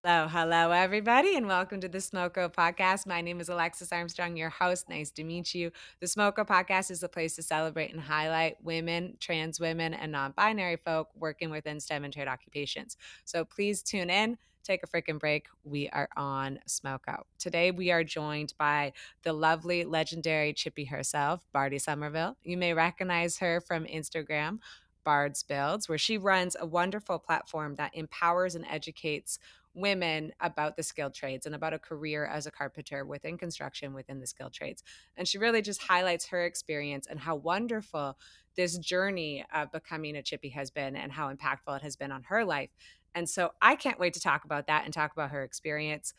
Hello, everybody, and welcome to the Smoko Podcast. My name is Alexis Armstrong, your host. Nice to meet you. The Smoko Podcast is a place to celebrate and highlight women, trans women, and non binary folk working within STEM and trade occupations. So please tune in, take a freaking break. We are on Smoko. Today, we are joined by the lovely, legendary Chippy herself, Bardie Somerville. You may recognize her from Instagram. Bard's Builds, where she runs a wonderful platform that empowers and educates women about the skilled trades and about a career as a carpenter within construction within the skilled trades. And she really just highlights her experience and how wonderful this journey of becoming a chippy has been and how impactful it has been on her life. And so I can't wait to talk about that and talk about her experience.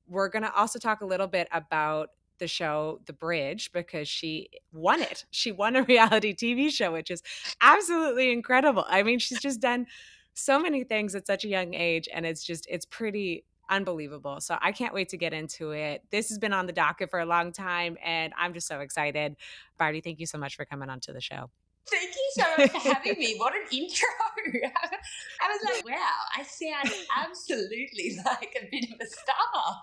We're going to also talk a little bit about the show The Bridge because she won it. She won a reality TV show, which is absolutely incredible. I mean, she's just done so many things at such a young age, and it's pretty unbelievable. So I can't wait to get into it. This has been on the docket for a long time, and I'm just so excited. Bardie, thank you so much for coming onto the show. Thank you so much for having me. What an intro. I was like, wow, I sound absolutely like a bit of a star.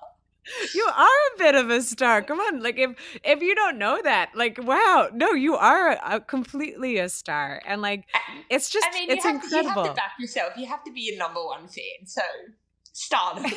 You are a bit of a star. Come on, like if you don't know that, like wow, no, you are completely a star, and like it's just I mean, it's you have to incredible. back yourself. You have to be a number one fan. So stardom.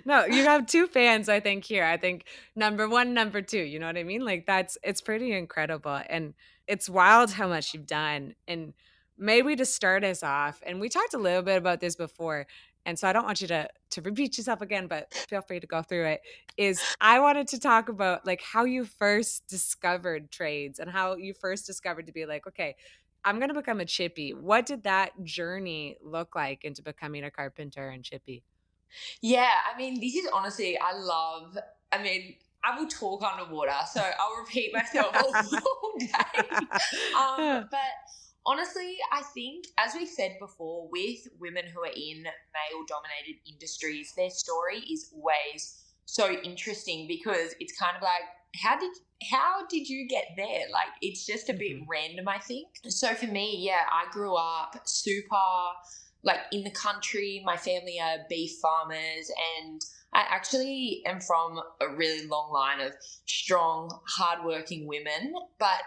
No, you have two fans, I think here. I think number one, number two. You know what I mean? Like it's pretty incredible, and it's wild how much you've done. And maybe to start us off, and we talked a little bit about this before, and so I don't want you to repeat yourself again, but feel free to go through it. Is I wanted to talk about like how you first discovered trades and how you first discovered to be like, okay, I'm going to become a chippy. What did that journey look like into becoming a carpenter and chippy? Yeah, I mean, this is honestly, I will talk underwater, so I'll repeat myself all day. But honestly, I think, as we said before, with women who are in male dominated industries, their story is always so interesting because it's kind of like, how did you get there? Like, it's just a bit Mhm. random, I think. So for me, yeah, I grew up super like in the country. My family are beef farmers, and I actually am from a really long line of strong, hardworking women, but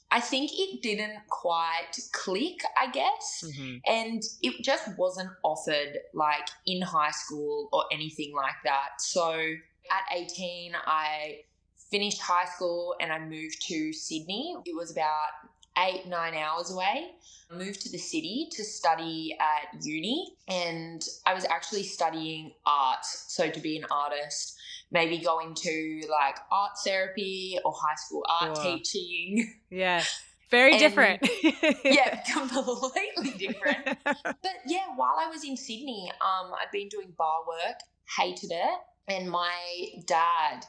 I think it didn't quite click, I guess. Mhm. And it just wasn't offered like in high school or anything like that. So at 18, I finished high school and I moved to Sydney. It was about 8, 9 hours away. I moved to the city to study at uni, and I was actually studying art. So to be an artist, maybe going to like art therapy or high school art Cool. teaching. Yeah. Very And different. yeah, completely different. But yeah, while I was in Sydney, I'd been doing bar work, hated it. And my dad,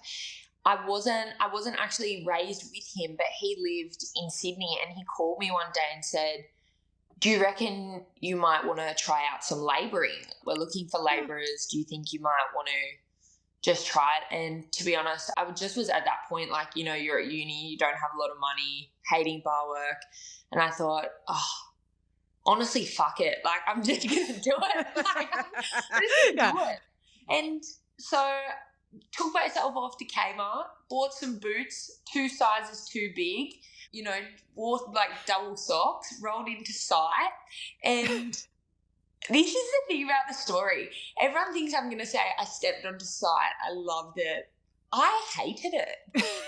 I wasn't actually raised with him, but he lived in Sydney, and he called me one day and said, "Do you reckon you might want to try out some labouring? We're looking for labourers. Do you think you might want to just try it?" And to be honest, just was at that point, like, you're at uni, you don't have a lot of money, hating bar work. And I thought, oh, honestly, fuck it. Like, I'm just going to do it. Like, I'm just going to Yeah. do it. And so took myself off to Kmart, bought some boots, 2 sizes too big, wore like double socks, rolled into site. And this is the thing about the story. Everyone thinks I'm going to say I stepped onto site. I loved it. I hated it.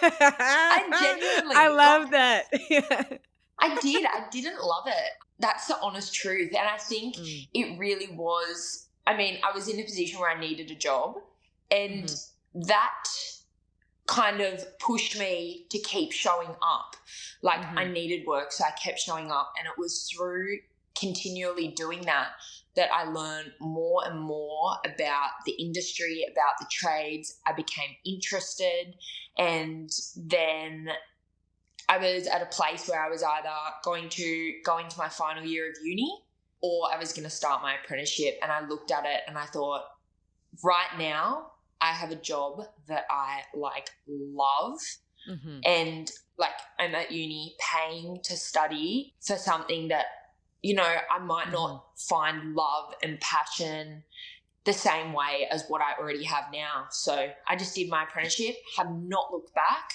I I genuinely, love that. I did. I didn't love it. That's the honest truth. And I think Mm. it really was. I mean, I was in a position where I needed a job, and Mhm. that kind of pushed me to keep showing up. Like, I Mhm. needed work, so I kept showing up. And it was through continually doing that I learned more and more about the industry, about the trades. I became interested, and then I was at a place where I was either going to go into my final year of uni, or I was going to start my apprenticeship. And I looked at it and I thought, right now, I have a job that I like love, Mhm. and like I'm at uni paying to study for something that, I might Mhm. not find love and passion the same way as what I already have now. So I just did my apprenticeship, have not looked back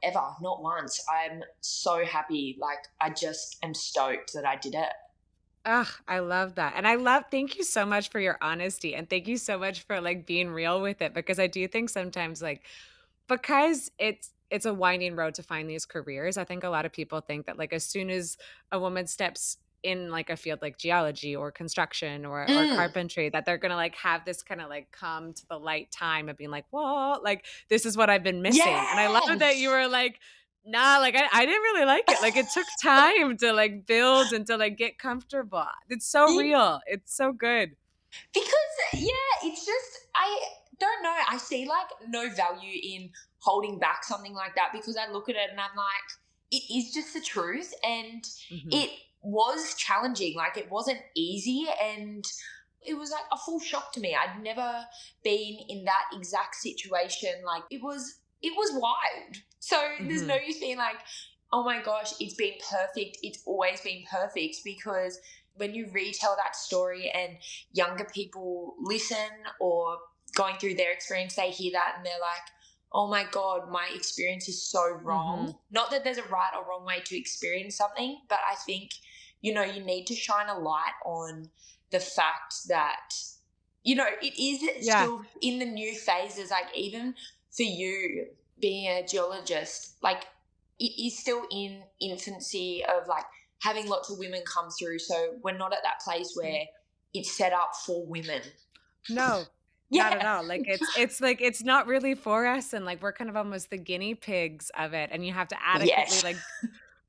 ever, not once. I'm so happy. Like, I just am stoked that I did it. Ugh, I love that. And thank you so much for your honesty and thank you so much for like being real with it because I do think sometimes like because it's a winding road to find these careers. I think a lot of people think that like as soon as a woman steps in like a field like geology or construction or Mm, carpentry that they're gonna like have this kind of like come to the light time of being like, whoa, like this is what I've been missing. And I love that you yes. were like, nah, like I didn't really like it. Like it took time to like build and to like get comfortable. It's so real. It's so good. Because yeah, it's just I don't know. I see like no value in holding back something like that because I look at it and I'm like, it is just the truth, and Mhm. it was challenging. Like it wasn't easy, and it was like a full shock to me. I'd never been in that exact situation. Like it was wild. So there's no Mhm. use being like, oh my gosh, it's been perfect. It's always been perfect because when you retell that story and younger people listen or going through their experience, they hear that and they're like, oh my God, my experience is so wrong. Mhm. Not that there's a right or wrong way to experience something, but I think, you need to shine a light on the fact that, it is Yeah. still in the new phases. Like, even for you being a geologist, like, it is still in infancy of like having lots of women come through. So we're not at that place where it's set up for women. No, not at Yeah. all. Like it's like it's not really for us and like we're kind of almost the guinea pigs of it and you have to adequately Yes. like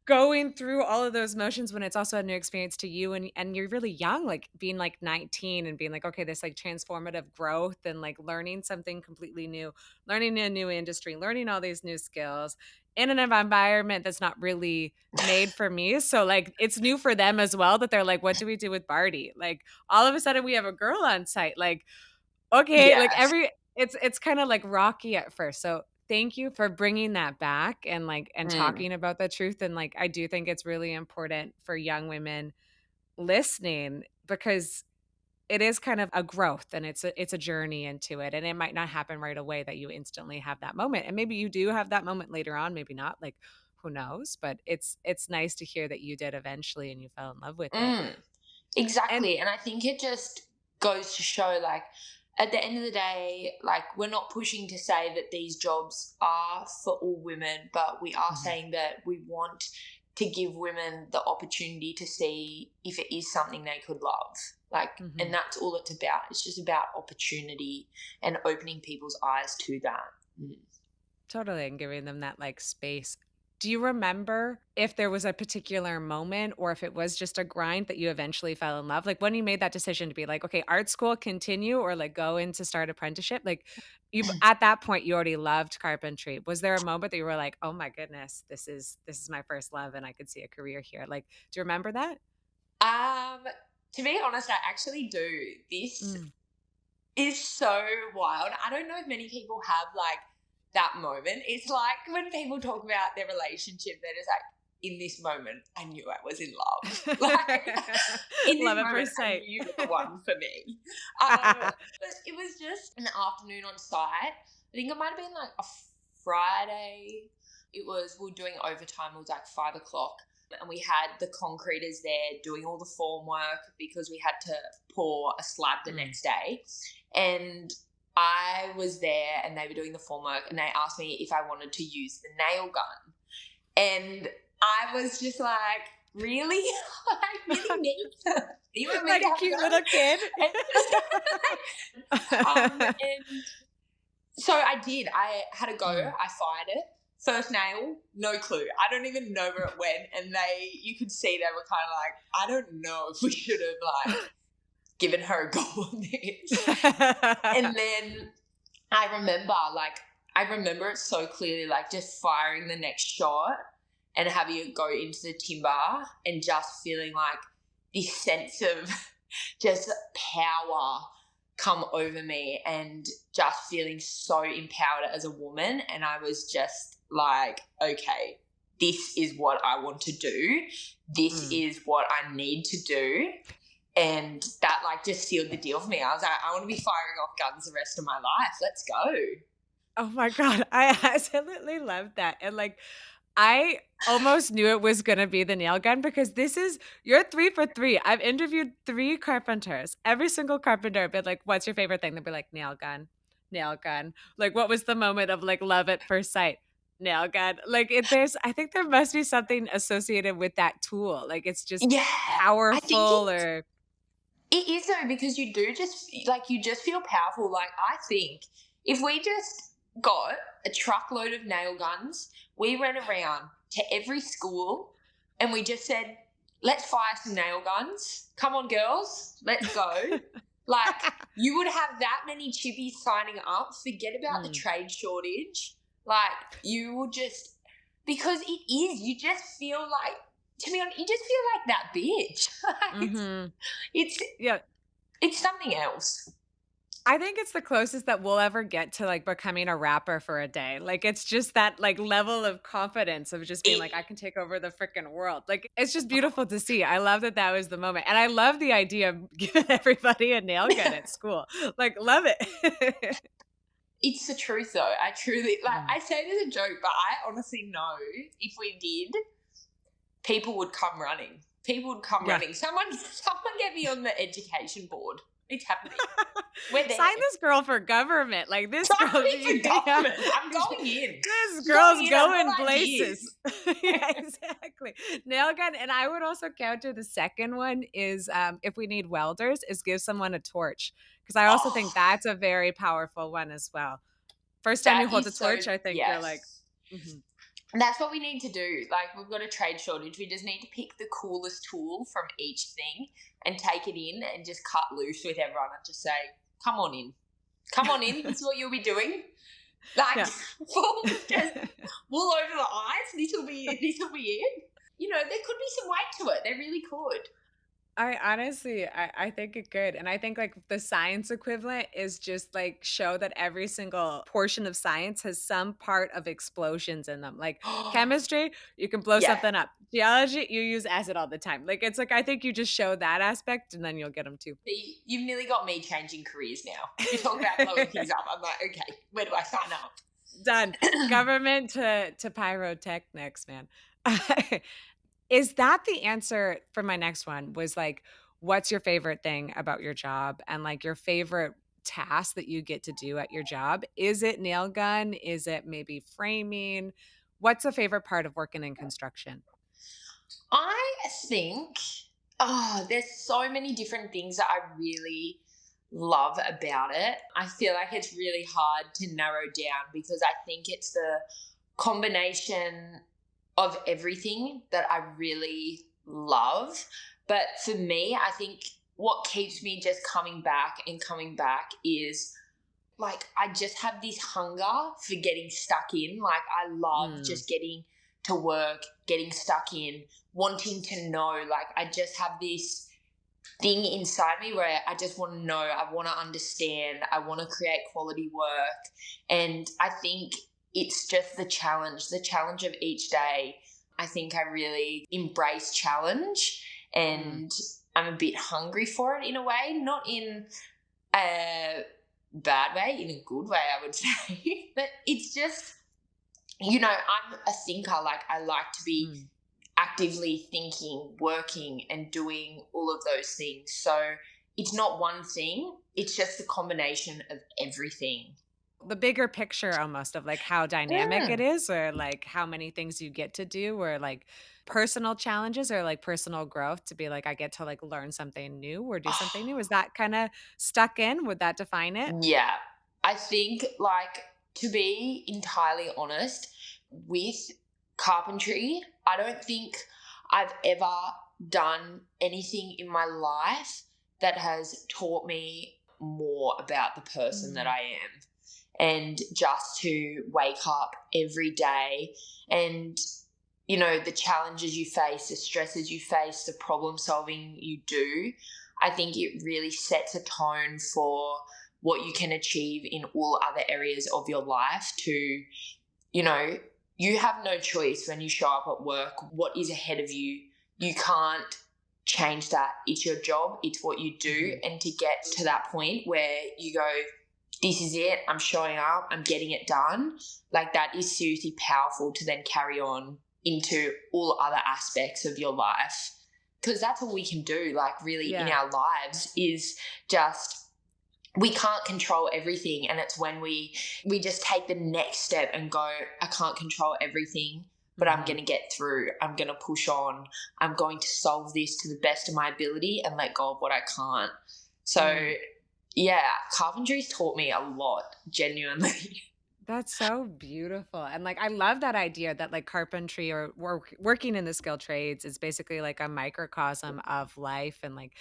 going through all of those motions when it's also a new experience to you and you're really young, like being like 19 and being like, okay, this like transformative growth and like learning something completely new, learning a new industry, learning all these new skills in an environment that's not really made for me. So like it's new for them as well that they're like, what do we do with Bardie? Like all of a sudden we have a girl on site. Like, okay, like Yes. it's kinda, like, rocky at first, so thank you for bringing that back and, like and Mm. talking about the truth, and, like, I do think it's really important for young women listening because it is kind of a growth and it's a journey into it, and it might not happen right away that you instantly have that moment, and maybe you do have that moment later on, maybe not, like, who knows, but it's nice to hear that you did eventually and you fell in love with it, Mm. and Exactly. And I think it just goes to show, like, at the end of the day, like, we're not pushing to say that these jobs are for all women, but we are Mhm, saying that we want to give women the opportunity to see if it is something they could love. Like, and mhm. that's all it's about. It's just about opportunity and opening people's eyes to that. Mm. Totally, and giving them that, like, space. Do you remember if there was a particular moment or if it was just a grind that you eventually fell in love? Like, when you made that decision to be like, "Okay, art school, continue," or, like, go in to start apprenticeship, like, you've at that point, you already loved carpentry. Was there a moment that you were like, "Oh my goodness, this is my first love and I could see a career here." Like, do you remember that? Um, to be honest, I actually do. This Mm. is so wild. I don't know if many people have like that moment. It's like when people talk about their relationship, they're just like, in this moment, I knew I was in love. Like, in this Love at moment, first I sight. knew you were the one for me. But it was just an afternoon on site. I think it might have been like a Friday. We were doing overtime. It was like 5 o'clock. And we had the concreters there doing all the form work because we had to pour a slab the Mm. next day. And I was there and they were doing the form work and they asked me if I wanted to use the nail gun. And I was just like, really? I really need to. You want me Like to a have a cute little kid. gun? And so I did. I had a go. Mm. I fired it. First nail, no clue. I don't even know where it went. And you could see they were kind of like, I don't know if we should have like given her a go on this. And then I remember it so clearly, like just firing the next shot and having it go into the timber and just feeling like this sense of just power come over me and just feeling so empowered as a woman. And I was just like, okay, this is what I want to do. This Mm. is what I need to do. And that like just sealed the deal for me. I was like, I want to be firing off guns the rest of my life. Let's go. Oh my god, I absolutely love that, and, like, I almost knew it was gonna be the nail gun because this is you're 3 for 3. I've interviewed 3 carpenters. Every single carpenter been like, "What's your favorite thing?" They'll be like, "Nail gun, nail gun." Like, "What was the moment of, like, love at first sight?" Nail gun. Like, there's I think there must be something associated with that tool, like, it's just Yeah. I think powerful or it is though, because you do just like you just feel powerful. Like I think if we just got a truckload of nail guns, we ran around to every school and we just said, let's fire some nail guns. Come on, girls, let's go. Like you would have that many chippies signing up. Forget about the Mm. trade shortage. Like you will just because it is. You just feel like, to be honest, you just feel like that bitch. Like, Mhm. it's Yeah. it's something else. I think it's the closest that we'll ever get to, like, becoming a rapper for a day. Like, it's just that, like, level of confidence of just being like, "I It can take over the freaking world." Like, it's just beautiful to see. I love that that was the moment, and I love the idea of giving everybody a nail gun at school. Like, love it. it's the truth though. I truly like Mm. I say it as a joke, but I honestly know if we did, people would come running. People would come Yeah. running. Someone get me on the education board. It's happening. We're there. Sign this girl for government. Like, this Sign girl, me for yeah. government. I'm going in. This I'm going girl's in. I've going got places. ideas. Yeah, exactly. Nail gun, and I would also counter the second one is, if we need welders, is give someone a torch because I also think Oh, that's a very powerful one as well. First time you that hold a is so torch, I think you're like, yes. mhm. And that's what we need to do. Like, we've got a trade shortage. We just need to pick the coolest tool from each thing and take it in and just cut loose with everyone and just say, come on in. Come on in. This is what you'll be doing. Like, Yeah. full just wool over the eyes. This will be it. You know, there could be some weight to it. There really could. I honestly, I think it could. And I think like the science equivalent is just like show that every single portion of science has some part of explosions in them. Like chemistry, you can blow Yeah. something up. Geology, you use acid all the time. Like it's like I think you just show that aspect and then you'll get them too. See, you've nearly got me changing careers now. You talk about blowing things up. I'm like, okay, where do I sign up? Done. Government to pyrotechnics, man. Is that the answer for my next one was like, what's your favorite thing about your job and like your favorite task that you get to do at your job? Is it nail gun? Is it maybe framing? What's a favorite part of working in construction? I think, there's so many different things that I really love about it. I feel like it's really hard to narrow down because I think it's the combination of everything that I really love. But for me, I think what keeps me just coming back and coming back is like I just have this hunger for getting stuck in. Like I love Mm, just getting to work, getting stuck in, wanting to know. Like I just have this thing inside me where I just want to know, I want to understand, I want to create quality work. And I think it's just the challenge of each day. I think I really embrace challenge mm. and I'm a bit hungry for it in a way, not in a bad way, in a good way, I would say. But it's just, I'm a thinker. Like I like to be Mm. actively thinking, working, and doing all of those things. So it's not one thing, it's just a combination of everything. The bigger picture almost of like how dynamic it Mm. is or like how many things you get to do or like personal challenges or like personal growth to be like I get to like learn something new or do something new. Is that kind of stuck in? Would that define it? Yeah. I think, like, to be entirely honest, with carpentry, I don't think I've ever done anything in my life that has taught me more about the person that Mm. I am. And just to wake up every day and, the challenges you face, the stresses you face, the problem solving you do, I think it really sets a tone for what you can achieve in all other areas of your life to, you know, you have no choice when you show up at work what is ahead of you. You can't change that. It's your job, it's what you do. Mhm. And to get to that point where you go, this is it, I'm showing up, I'm getting it done, like that is seriously powerful to then carry on into all other aspects of your life. Because that's all we can do, like, really, in Yeah. our lives is just, we can't control everything, and it's when we just take the next step and go, I can't control everything, but I'm going Mhm. to get through, I'm going to push on, I'm going to solve this to the best of my ability and let go of what I can't. So Mm. yeah, carpentry's taught me a lot, genuinely. That's so beautiful, and, like, I love that idea that, like, carpentry or working in the skilled trades is basically like a microcosm of life and, like,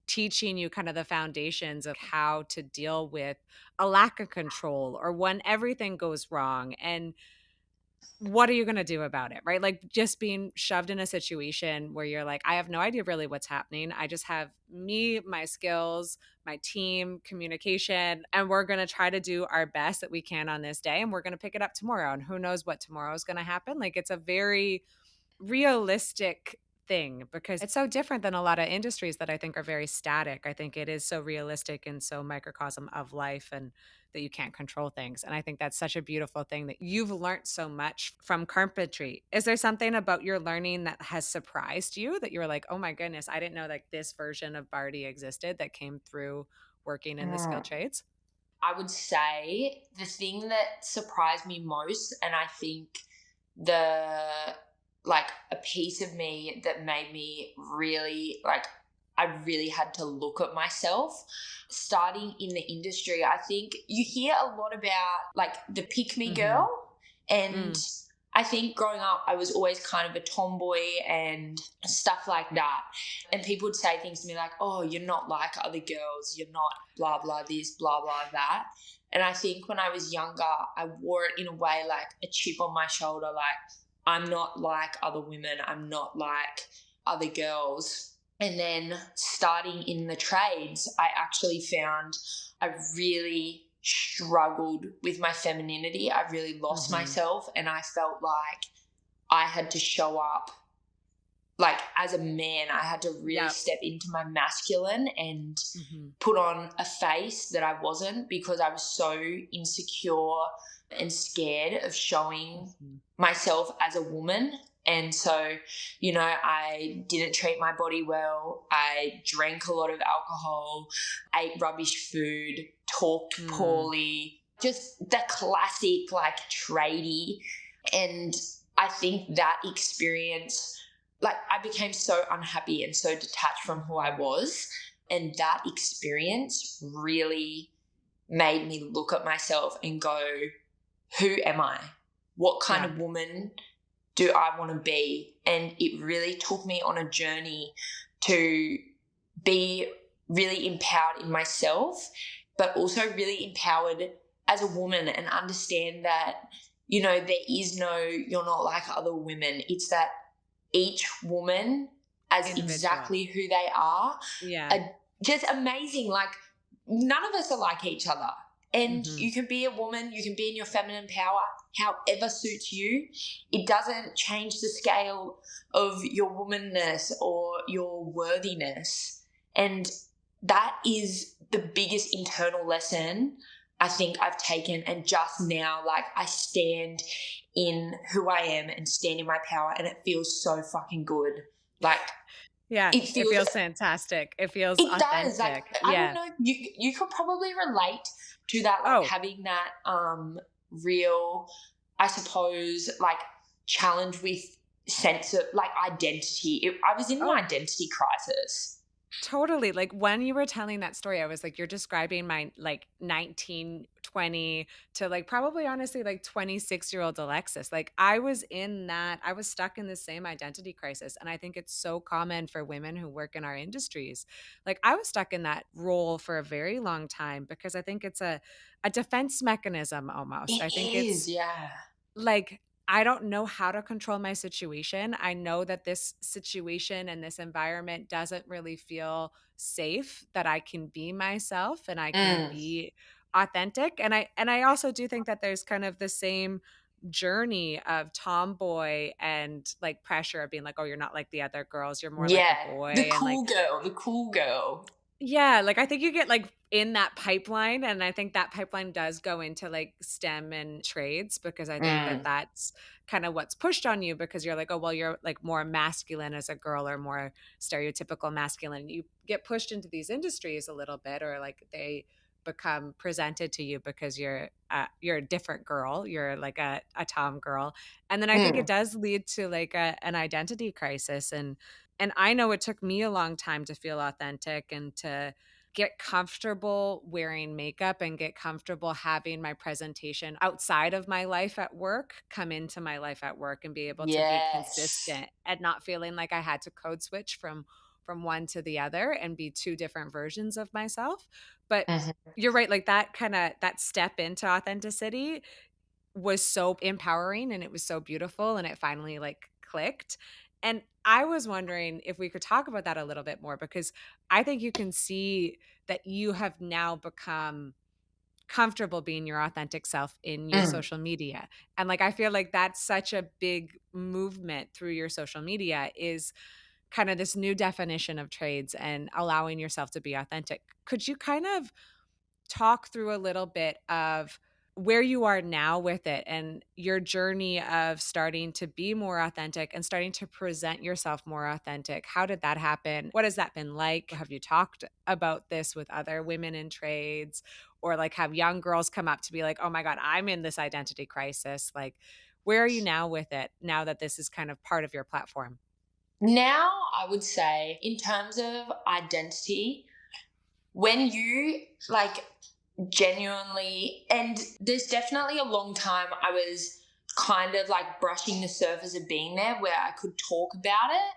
teaching you kind of the foundations of how to deal with a lack of control or when everything goes wrong, and what are you gonna do about it, right? Like, just being shoved in a situation where you're like, "I have no idea really what's happening. I just have me, my skills, my team, communication, and we're gonna try to do our best that we can on this day, and we're gonna pick it up tomorrow, and who knows what tomorrow is gonna happen." Like, it's a very realistic thing because it's so different than a lot of industries that I think are very static. I think it is so realistic and so microcosm of life and that you can't control things. And I think that's such a beautiful thing that you've learned so much from carpentry. Is there something about your learning that has surprised you that you were like, "Oh my goodness, I didn't know like this version of Bardie existed that came through working in the skilled Mm. trades?" I would say the thing that surprised me most, and I think the, like, a piece of me that made me really, like, I really had to look at myself starting in the industry. I think you hear a lot about, like, the pick me Mhm. girl, and Mm. I think growing up I was always kind of a tomboy and stuff like that, and people would say things to me like, oh, you're not like other girls, you're not blah blah this, blah blah that. And I think when I was younger, I wore it in a way like a chip on my shoulder, like, I'm not like other women, I'm not like other girls. And then starting in the trades, I actually found I really struggled with my femininity. I really lost Mhm. myself, and I felt like I had to show up, like, as a man, I had to really Yep. step into my masculine and Mhm. put on a face that I wasn't, because I was so insecure and scared of showing Mhm. myself as a woman. And so, I didn't treat my body well. I drank a lot of alcohol, ate rubbish food, talked Mm. poorly, just the classic, like, tradie. And I think that experience, like, I became so unhappy and so detached from who I Mhm. was. And that experience really made me look at myself and go, who am I? What kind Yeah. of woman do I want to be? And it really took me on a journey to be really empowered in myself, but also really empowered as a woman, and understand that, there is no, you're not like other women. It's that each woman, as Individual. exactly who they Yeah. are just amazing. Like, none of us are like each other. And Mhm. you can be a woman, you can be in your feminine power however suits you. It doesn't change the scale of your womanness or your worthiness. And that is the biggest internal lesson I think I've taken. And just now, like, I stand in who I am and stand in my power, and it feels so fucking good. Like, Yeah, it it feels, feels fantastic. It feels it does. Like, authentic. I don't Yeah. know, you could probably relate to that, like, Oh, having that real, I suppose, like, challenge with sense of, like, identity. I was in an oh, identity crisis. totally. Like, when you were telling that story, I was like, you're describing my, like, 19, 20 to, like, probably honestly, like, 26-year-old Alexis. Like, I was stuck in the same identity crisis, and I think it's so common for women who work in our industries. Like, I was stuck in that role for a very long time because I think it's a defense mechanism almost. It I think is, it's yeah. like, I don't know how to control my situation. I know that this situation and this environment doesn't really feel safe, that I can be myself and I can Mm. be authentic. And I also do think that there's kind of the same journey of tomboy and like pressure of being like, oh, you're not like the other girls, you're more like a Yeah, boy. the And like, cool girl, the cool girl. yeah, like, I think you get, like, in that pipeline, and I think that pipeline does go into, like, STEM and trades because I think that Mm, that's kinda what's pushed on you because you're like, "Oh, well, you're, like, more masculine as a girl or more stereotypical masculine." You get pushed into these industries a little bit or, like, they become presented to you because you're a different girl, you're, like, a tom girl, and then I think it mm, does lead to, like, an identity crisis, and I know it took me a long time to feel authentic and to get comfortable wearing makeup and get comfortable having my presentation outside of my life at work come into my life at work and be able to be yes. consistent and not feeling like I had to code switch from one to the other and be two different versions of myself. But Mhm, you're right, like that that step into authenticity was so empowering and it was so beautiful and it finally like clicked. And I was wondering if we could talk about that a little bit more because I think you can see that you have now become comfortable being your authentic self in your mm, social media. And like I feel like that's such a big movement through your social media is kind of this new definition of trades and allowing yourself to be authentic. Could you kind of talk through a little bit of where you are now with it and your journey of starting to be more authentic and starting to present yourself more authentic. How did that happen? What has that been like? Have you talked about this with other women in trades or like have young girls come up to be like, "Oh my god, I'm in this identity crisis." Like, where are you now with it now that this is kind of part of your platform? now I would say in terms of identity, when you like genuinely, and there's definitely a long time I was kind of like brushing the surface of being there where I could talk about it.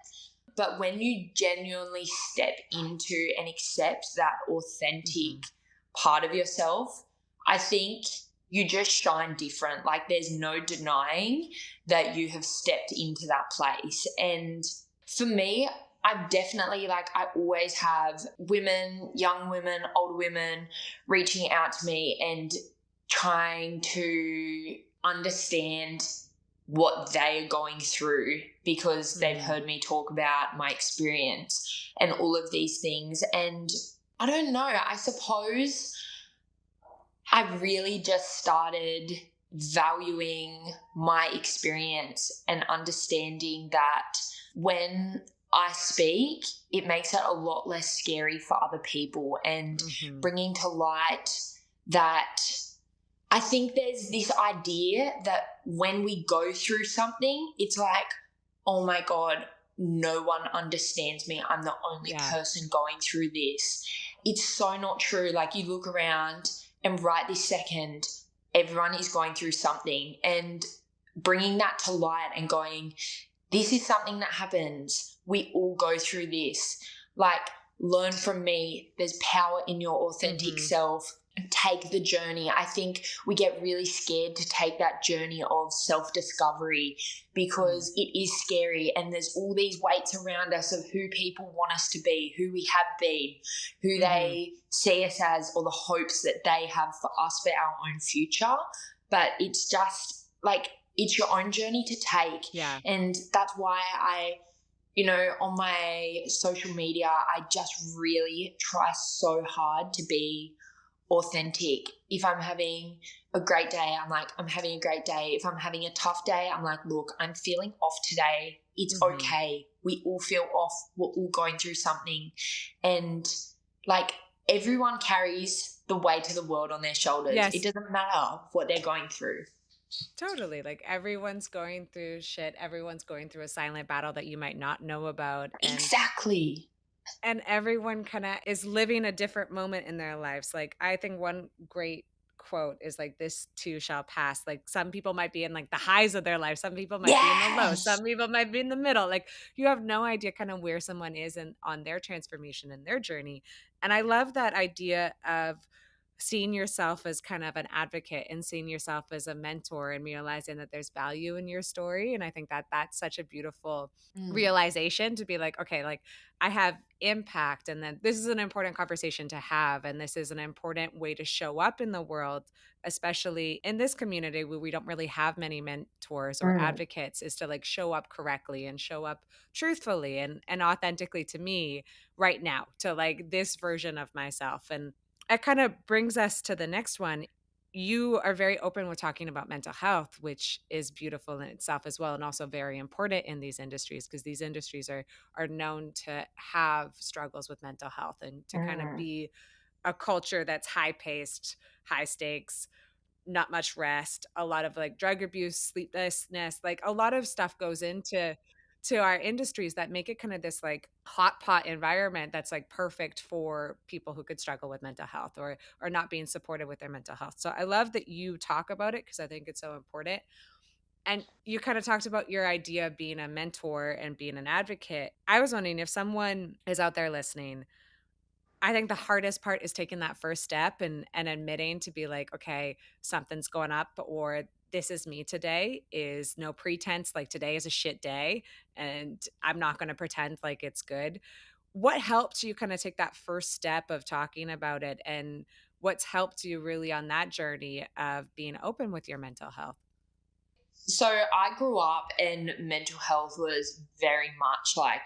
But when you genuinely step into and accept that authentic Mhm. part of yourself, I think you just shine different. Like there's no denying that you have stepped into that place. And for me, I definitely like, I always have women, young women, older women reaching out to me and trying to understand what they are going through because they've Mhm. heard me talk about my experience and all of these things. And I don't know, I suppose I really just started valuing my experience and understanding that when I speak, it makes it a lot less scary for other people and Mhm. bringing to light that I think there's this idea that when we go through something, it's like, oh my God, no one understands me. I'm the only Yeah. person going through this. It's so not true. Like, you look around, and right this second, everyone is going through something. And bringing that to light and going, this is something that happens. We all go through this. Like, learn from me. There's power in your authentic Mhm. self. Take the journey. I think we get really scared to take that journey of self discovery Mhm. because it is scary and there's all these weights around us of who people want us to be, who we have been, who Mhm. they see us as, or the hopes that they have for us for our own future. But it's just like, it's your own journey to take. Yeah. And that's why on my social media, I just really try so hard to be authentic. If I'm having a great day, I'm like, I'm having a great day. If I'm having a tough day, I'm like, look, I'm feeling off today. It's Mhm. okay. We all feel off. We're all going through something. And like, everyone carries the weight of the world on their shoulders. It Yes. doesn't matter what they're going through. Totally. Like everyone's going through shit. Everyone's going through a silent battle that you might not know about. Exactly. And everyone kind of is living a different moment in their lives. Like I think one great quote is like this too shall pass. Like some people might be in like the highs of their life, some people might be in the lows, Yes. some people might be in the middle. Like you have no idea kind of where someone is on their transformation and their journey. And I love that idea of seeing yourself as kind of an advocate and seeing yourself as a mentor and realizing that there's value in your story. And I think that that's such a beautiful Mm, realization to be like, okay, like I have impact, and then this is an important conversation to have. And this is an important way to show up in the world, especially in this community where we don't really have many mentors or mm, advocates, is to like show up correctly and show up truthfully and authentically to me right now, to like this version of myself. And it kind of brings us to the next one. You are very open with talking about mental health, which is beautiful in itself as well, and also very important in these industries, because these industries are known to have struggles with mental health and to kind of mm. be a culture that's high paced, high stakes, not much rest, a lot of like drug abuse, sleeplessness, like a lot of stuff goes into our industries that make it kind of this like hot pot environment that's like perfect for people who could struggle with mental health or not being supported with their mental health. So I love that you talk about it because I think it's so important. And you kind of talked about your idea of being a mentor and being an advocate. I was wondering if someone is out there listening. I think the hardest part is taking that first step and admitting to be like, okay, something's going up, or this is me today, is no pretense. Like today is a shit day and I'm not going to pretend like it's good. What helped you kind of take that first step of talking about it, and what's helped you really on that journey of being open with your mental health? So I grew up and mental health was very much like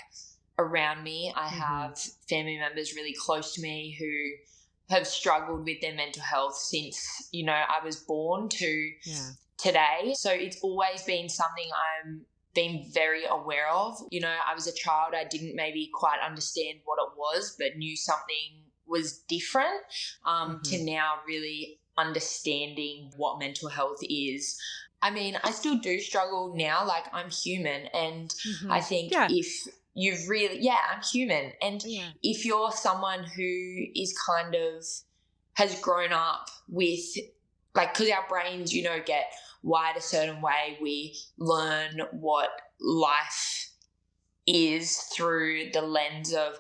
around me. I Mhm. have family members really close to me who have struggled with their mental health since, I was born to Yeah. today. So it's always been something I'm been very aware of. I was a child, I didn't maybe quite understand what it was, but knew something was different, to Mhm. now really understanding what mental health is. I mean, I still do struggle now, like I'm human. And I Mhm. think Yeah. if you've really, yeah, I'm human. And Yeah. if you're someone who is kind of has grown up with, like, because our brains, get wired a certain way, we learn what life is through the lens of,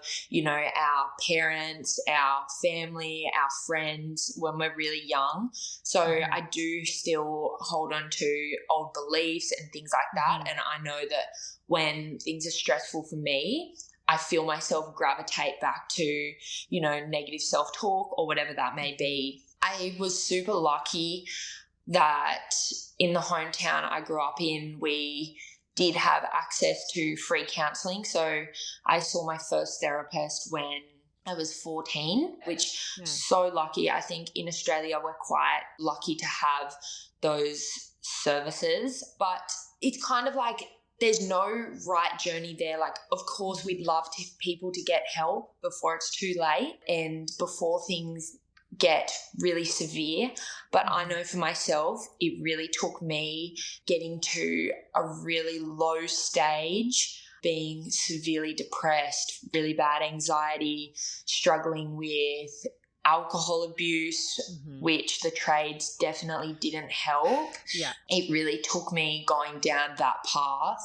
our parents, our family, our friends when we're really young. So Mhm. I do still hold on to old beliefs and things like that. Mhm. And I know that when things are stressful for me, I feel myself gravitate back to, negative self talk or whatever that may Mhm. be. I was super lucky that in the hometown I grew up in, we did have access to free counselling. So I saw my first therapist when I was 14, which Yeah. so lucky. I think in Australia we're quite lucky to have those services, but it's kind of like there's no right journey there. Like, of course, we'd Mhm. love people to get help before it's too late and before things get really severe. But I Mhm. know for myself, it really took me getting to a really low stage, being severely depressed, really bad anxiety, struggling with alcohol abuse, Mhm. which the trades definitely didn't help. Yeah. It really took me going down that path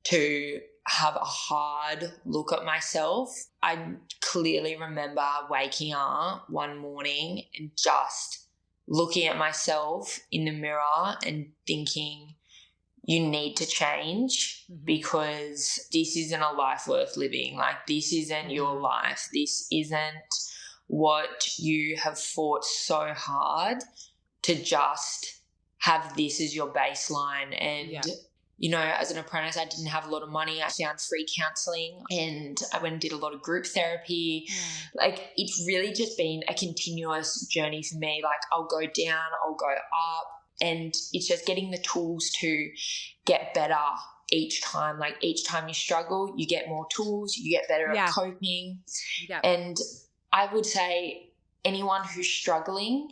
to have a hard look at myself. I clearly remember waking up one morning and just looking at myself in the mirror and thinking, you need to change Mhm. because this isn't a life worth living. Like, this isn't your Mhm. life. This isn't what you have fought so hard to just have this as your baseline. And, Yeah. as an apprentice, I didn't have a lot of money. I found free counseling and I went and did a lot of group therapy. Yeah. Like, it's really just been a continuous journey for me. Like, I'll go down, I'll go up. And it's just getting the tools to get better each time. Like, each time you struggle, you get more tools, you get better at Yeah. coping. Yeah. And I would say anyone who's struggling,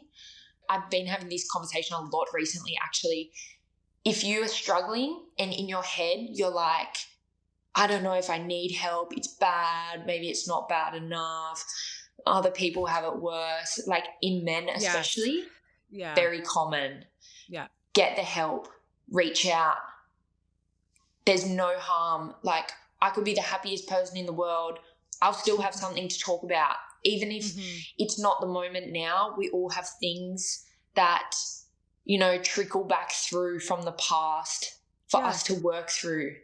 I've been having this conversation a lot recently, actually. If you are struggling and in your head, you're like, I don't know if I need help, it's bad, maybe it's not bad enough, other people have it worse, like in men Yes. especially, Yeah. very common. Yeah. Get the help, reach out. There's no harm. Like, I could be the happiest person in the world, I'll still have something to talk about even if Mhm. it's not the moment now, we all have things that, trickle back through from the past for Yeah. us to work through.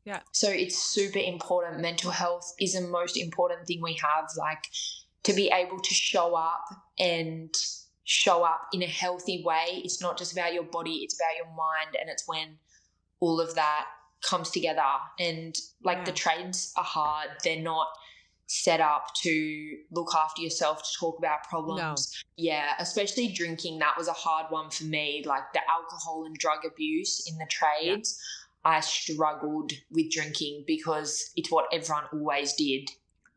Yeah. So it's super important. Mental health is the most important thing we have, like to be able to and show up in a healthy way. It's not just about your body, it's about your mind. And it's when all of that comes together. And like the Yeah. trades are hard, they're not set up to look after yourself, to talk about No. problems. Yeah, especially drinking. That was a hard one for me. Like the alcohol and drug abuse in the Yeah. trades, I struggled with drinking because it's what everyone always did.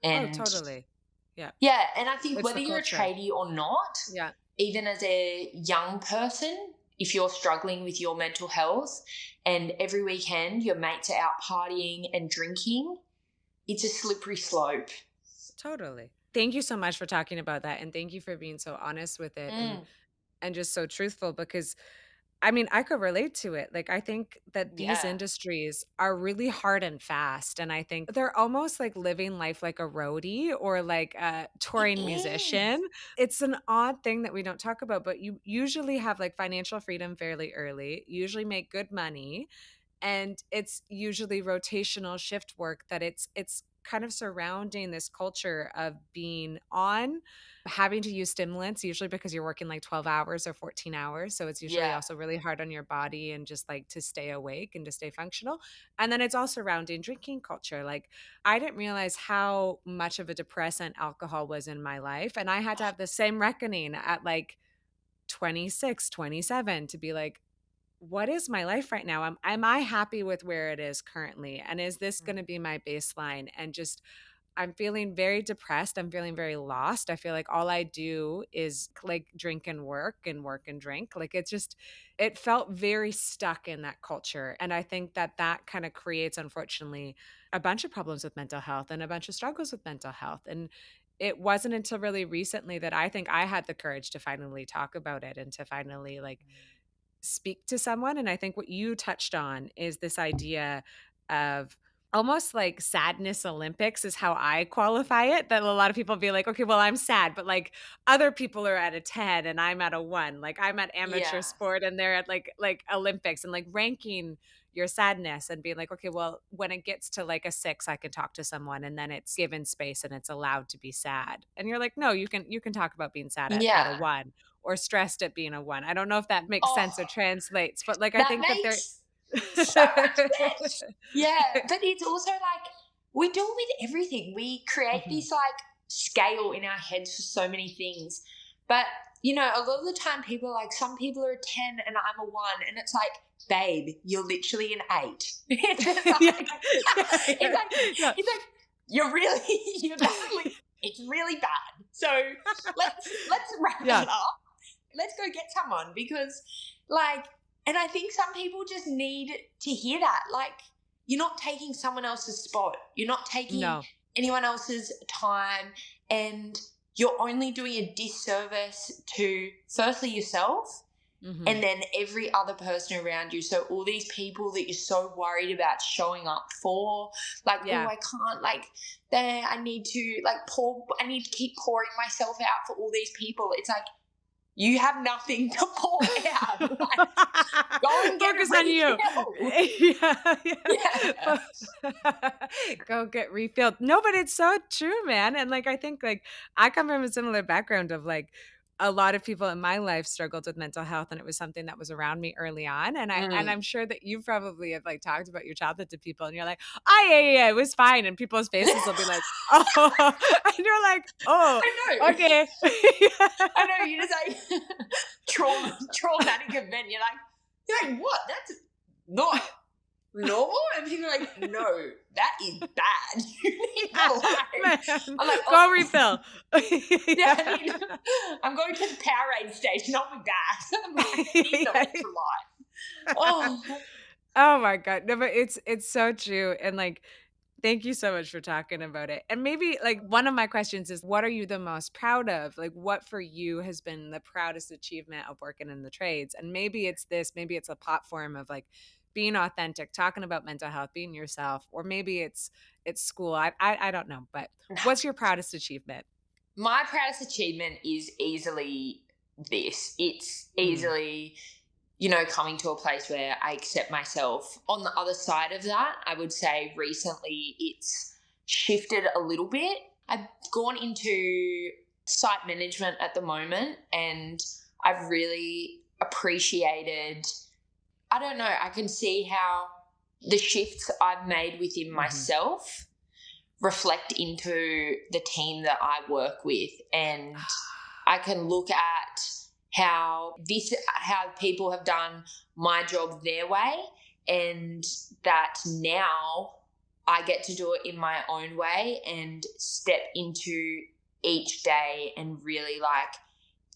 Oh, And totally. Yeah. yeah, and I think It's whether the you're a culture. tradie or not, Yeah. even as a young person, if you're struggling with your mental health and every weekend your mates are out partying and drinking, it's a slippery slope. Totally. Thank you so much for talking about that, and thank you for being so honest with it Mm, and just so truthful because I mean, I could relate to it. Like, I think that these yeah. industries are really hard and fast. And I think they're almost like living life like a roadie or like a It touring musician. is. It's an odd thing that we don't talk about, but you usually have like financial freedom fairly early, usually make good money, and it's usually rotational shift work that it's kind of surrounding this culture of being on having to use stimulants usually because you're working like 12 hours or 14 hours, so it's usually Yeah. also really hard on your body and just like to stay awake and to stay functional. And then it's all surrounding drinking culture. Like, I didn't realize how much of a depressant alcohol was in my life, and I had to have the same reckoning at like 26, 27 to be like, what is my life right now? Am I happy with where it is currently? And is this going to be my baseline? And just I'm feeling very depressed. I'm feeling very lost. I feel like all I do is like drink and work and drink. Like it's just it felt very stuck in that culture. And I think that that kind of creates unfortunately a bunch of problems with mental health and a bunch of struggles with mental health. And it wasn't until really recently that I think I had the courage to finally talk about it and to finally like speak to someone. And I think what you touched on is this idea of almost like sadness Olympics is how I qualify it. That a lot of people be like, okay, well, I'm sad, but like other people are at a 10 and I'm at a 1. Like I'm at amateur Yeah. sport and they're at like Olympics, and like ranking your sadness and being like, okay, well, when it gets to like a 6, I can talk to someone and then it's given space and it's allowed to be sad. And you're like, no, you can talk about being sad at a Yeah. 1 or stressed at being a 1. I don't know if that makes Oh, sense or translates, but like I that think that they're makes so much sense. Yeah. But it's also like we do it with everything. We create Mhm. this like scale in our heads for so many things. But, a lot of the time people are like, some people are a 10 and I'm a 1. And it's like, babe, you're literally an 8. It's just Yeah, like, yeah, it's yeah, like, yeah. it's like, you're really, you're definitely, it's really bad. So let's wrap Yeah, that up. Let's go get someone because like, and I think some people just need to hear that. Like, you're not taking someone else's spot. You're not taking no. anyone else's time, and you're only doing a disservice to firstly yourself Mhm. and then every other person around you. So all these people that you're so worried about showing up for, like, oh, Yeah. I can't, like, there, I need to, like, I need to keep pouring myself out for all these people. It's like, you have nothing to pour out. Like, go and get a Focus on you. refill. Yeah, yeah. Yeah. Go get refilled. No, but it's so true, man. And like I think like I come from a similar background of like a lot of people in my life struggled with mental health, and it was something that was around me early on. And Mm. I'm sure that you probably have like talked about your childhood to people and you're like, oh yeah, it was fine. And people's faces will be like, oh, and you're like, oh, I know. okay. I know. You just like traumatic event. You're like, what? That's not normal. And people are like, no, that is bad. You need Yeah, the light. man. I'm like, Go oh, refill. yeah. Yeah. I'm going to the Powerade station. I'll be back. I'm like, I need the Yeah. electrolyte. Oh, Oh my god. No, but it's so true. And like thank you so much for talking about it. And maybe like one of my questions is what are you the most proud of? Like what for you has been the proudest achievement of working in the trades? And maybe it's this, maybe it's a platform of like being authentic, talking about mental health, being yourself, or maybe it's school. I don't know, but what's your proudest achievement? My proudest achievement is easily this. It's Mm. easily, coming to a place where I accept myself. On the other side of that, I would say recently it's shifted a little bit. I've gone into site management at the moment, and I've really appreciated, I don't know, I can see how the shifts I've made within Mhm. myself reflect into the team that I work with, and I can look at how people have done my job their way, and that now I get to do it in my own way and step into each day and really like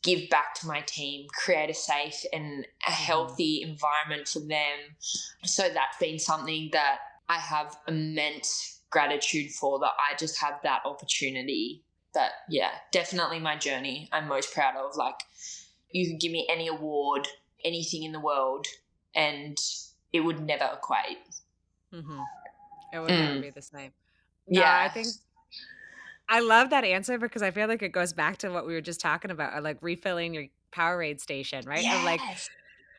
give back to my team, create a safe and a Mhm. healthy environment for them. So that's been something that I have immense gratitude for, that I just have that opportunity. But yeah, definitely my journey I'm most proud of. Like, you could give me any award, anything in the world, and it would never equate. Mhm. It would never Mm, be the same. No, I yeah. think I love that answer because I feel like it goes back to what we were just talking about, like refilling your Powerade station, right? Of like Yes.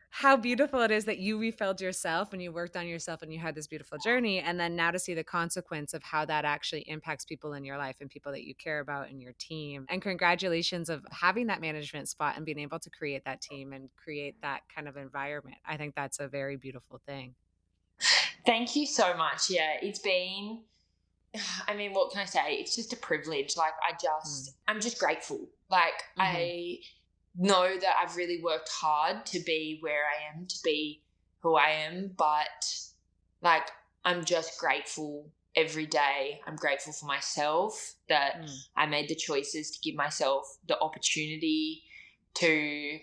how beautiful it is that you refilled yourself and you worked on yourself and you had this beautiful journey. And then now to see the consequence of how that actually impacts people in your life and people that you care about in your team. And congratulations of having that management spot and being able to create that team and create that kind of environment. I think that's a very beautiful thing. Thank you so much. Yeah, it's been, I mean, what can I say? It's just a privilege. Like, Mm. I'm just grateful. Like, Hmm. I know that I've really worked hard to be where I am, to be who I am, but like, I'm just grateful every day. I'm grateful for myself that Mm. I made the choices to give myself the opportunity to,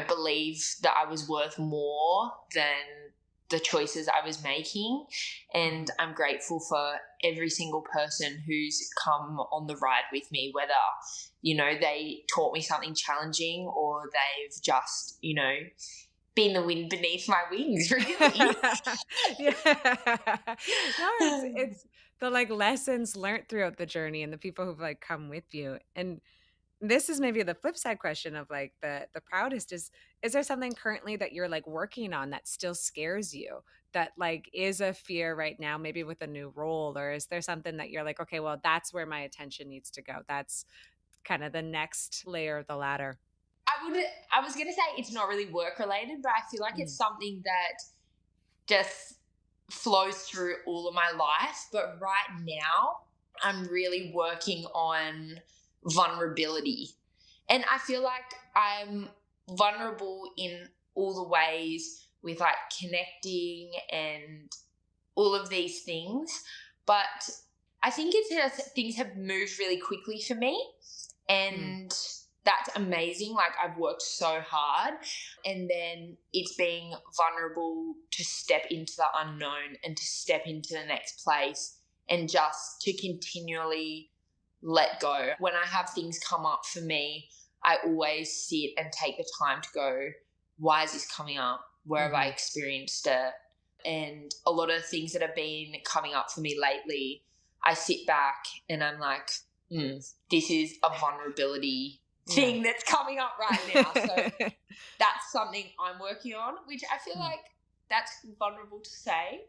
believe that I was worth more than the choices I was making. And Hmm. I'm grateful for every single person who's come on the ride with me, whether, they taught me something challenging or they've just, been the wind beneath my wings, really. Yeah. No, it's the like lessons learned throughout the journey and the people who've like come with you. And this is maybe the flip side question of like the proudest is there something currently that you're like working on that still scares you, that like is a fear right now, maybe with a new role, or is there something that you're like, okay, well, that's where my attention needs to go, that's kind of the next layer of the ladder? I would I was gonna say it's not really work related, but I feel like it's Mm. something that just flows through all of my life. But right now, I'm really working on vulnerability. And I feel like I'm vulnerable in all the ways with like connecting and all of these things. But I think it's just things have moved really quickly for me. Mm. And that's amazing. Like, I've worked so hard, and then it's being vulnerable to step into the unknown and to step into the next place and just to continually let go. When I have things come up for me, I always sit and take the time to go, why is this coming up? Where have I Mhm. experienced it? And a lot of things that have been coming up for me lately, I sit back and I'm like, this is a vulnerability Yeah. thing that's coming up right now. So that's something I'm working on, which I feel Mm. like that's vulnerable to say.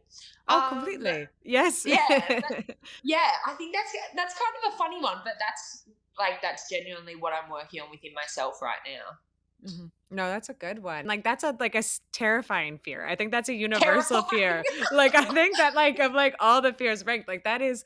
Oh, Um, completely. Yes. yeah, but yeah, I think that's kind of a funny one, but that's genuinely what I'm working on within myself right now. Mhm. No, that's a good one. Like, that's a like, a s terrifying fear. I think that's a universal Terrifying. fear. Like, I think that, like, of, like, all the fears ranked, like, that is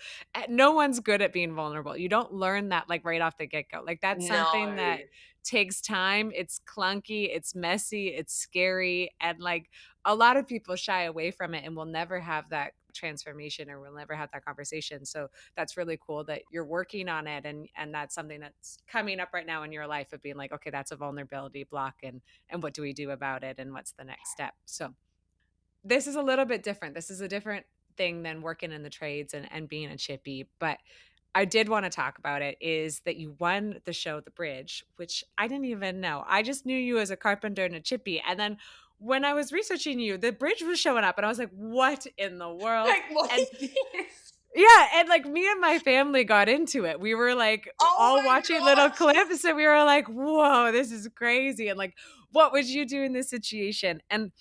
no one's good at being vulnerable. You don't learn that, like, right off the get-go. Like, that's something No. that takes time, it's clunky, it's messy, it's scary, and, like, a lot of people shy away from it and will never have that transformation or will never have that conversation. So that's really cool that you're working on it, and that's something that's coming up right now in your life of being like, okay, that's a vulnerability block, and what do we do about it and what's the next step. So this is a little bit different. This is a different thing than working in the trades and being a chippy, but I did want to talk about it is that you won the show The Bridge, which I didn't even know. I just knew you as a carpenter and a chippy. And then when I was researching you, The Bridge was showing up and I was like, what in the world? Like, what And is this? Yeah, and, like, me and my family got into it. We were, like, Oh all my watching little gosh. clips, and we were like, "Whoa, this is crazy," and, like, "What would you do in this situation?" And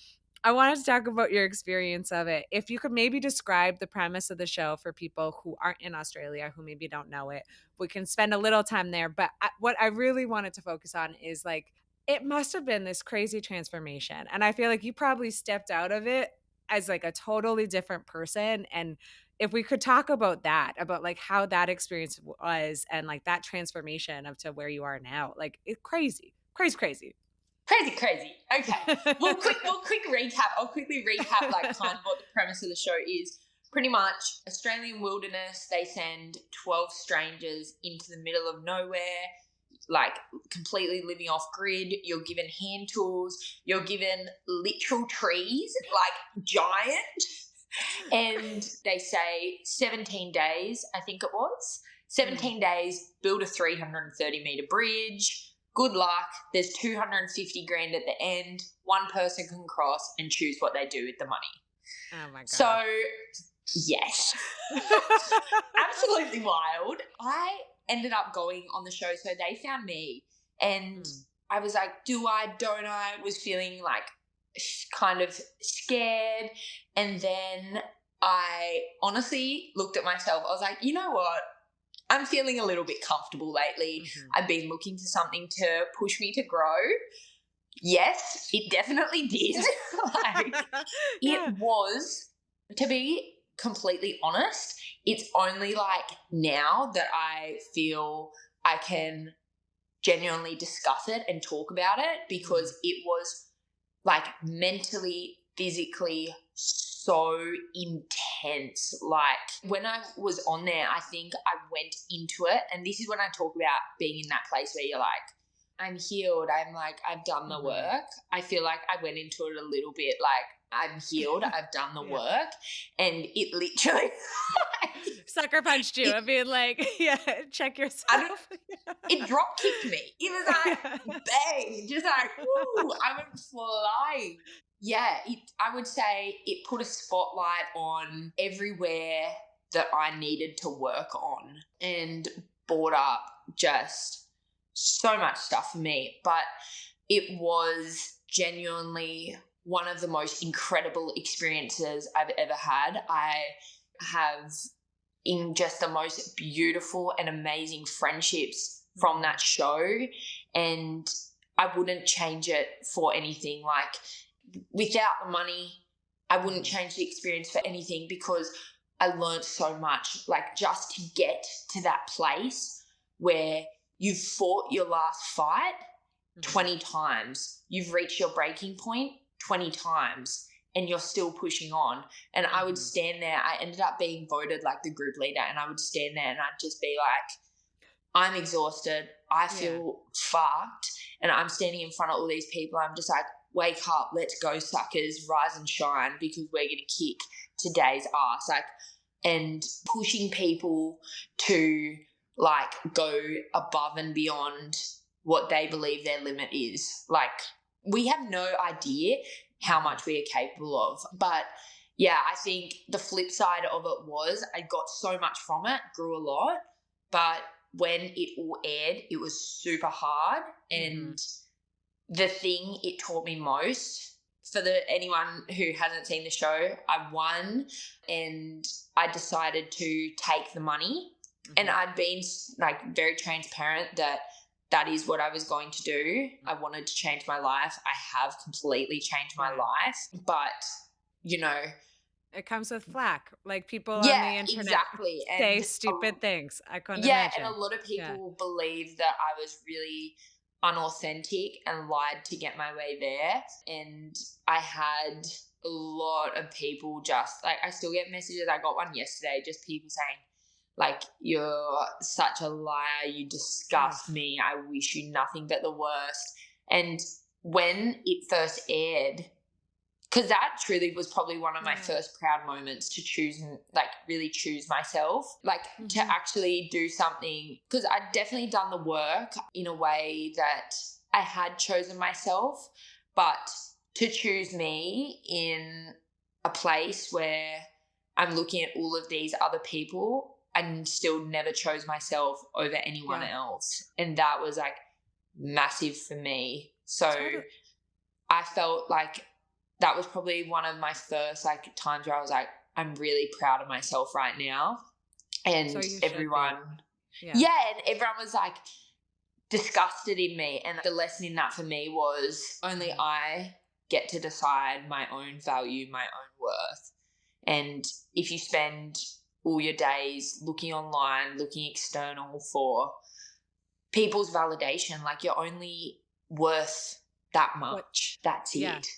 I wanted to talk about your experience of it. If you could maybe describe the premise of the show for people who aren't in Australia, who maybe don't know it, we can spend a little time there, but what I really wanted to focus on is, like, it must have been this crazy transformation, and I feel like you probably stepped out of it as, like, a totally different person, and if we could talk about that, about, like, how that experience was and, like, that transformation up to where you are now, like, it crazy, crazy, crazy. Crazy, crazy. Okay. We'll quick recap. I'll quickly recap like kind of what the premise of the show is. Pretty much Australian wilderness, they send 12 strangers into the middle of nowhere, like completely living off grid. You're given hand tools, you're given literal trees, like giant. And they say 17 days, I think it was. Mm. 17 days, build a 330-meter bridge. Good luck. There's 250 grand at the end. One person can cross and choose what they do with the money. Oh my god. So, yes. Absolutely wild. I ended up going on the show, so they found me. And I was like, do I, don't I? Was feeling like kind of scared. And then I honestly looked at myself. I was like, you know what? I'm feeling a little bit comfortable lately. Mhm. I've been looking for something to push me to grow. Yes, it definitely did. Like, Yeah. it was, to be completely honest, it's only like now that I feel I can genuinely discuss it and talk about it, because it was like mentally, physically so intense. Like when I was on there, I think I went into it, and this is when I talk about being in that place where you're like, I'm healed. I'm like, I've done the work. I feel like I went into it a little bit like, I'm healed. I've done the Yeah. work. And it literally, Sucker punched you. it, I mean, like, yeah, check I don't, yourself. it drop kicked me. It was Yeah. like, bang, just like, woo, I went flying. Yeah, I would say it put a spotlight on everywhere that I needed to work on, and brought up just so much stuff for me. But it was genuinely one of the most incredible experiences I've ever had. I have in just the most beautiful and amazing friendships from that show, and I wouldn't change it for anything. Like, without the money, I wouldn't change the experience for anything, because I learned so much. Like, just to get to that place where you've fought your last fight 20 times, you've reached your breaking point 20 times, and you're still pushing on. And I would stand there. I ended up being voted like the group leader, and I would stand there and I'd just be like, I'm exhausted. I feel fucked. And I'm standing in front of all these people. I'm just like, wake up. Let's go, suckers. Rise and shine, because we're going to kick today's ass. Like, and pushing people to like go above and beyond what they believe their limit is. Like, we have no idea how much we are capable of. But yeah, I think the flip side of it was I got so much from it, grew a lot, but when it all aired, it was super hard. And the thing it taught me most, for anyone who hasn't seen the show, I won, and I decided to take the money. And I'd been like very transparent that that is what I was going to do. I wanted to change my life. I have completely changed my life, but you know, It comes with flack. Like, people on yeah, the internet exactly. say And stupid things. I couldn't yeah, and a imagine. lot of Yeah. people believe that I was really unauthentic and lied to get my way there. And I had a lot of people just like, I still get messages. I got one yesterday, just people saying, like, you're such a liar. You disgust me. I wish you nothing but the worst. And when it first aired, because that truly was probably one of my first proud moments to choose, like, really choose myself, like to actually do something, because I'd definitely done the work in a way that I had chosen myself, but to choose me in a place where I'm looking at all of these other people and still never chose myself over anyone Yeah. else. And that was like massive for me. So Totally. I felt like that was probably one of my first like times where I was like, I'm really proud of myself right now. So And you should be. everyone, Yeah. yeah, and everyone was like disgusted in me. And the lesson in that for me was only Mhm. I get to decide my own value, my own worth. And if you spend all your days looking online, looking external for people's validation, like you're only worth that What much. That's yeah. it.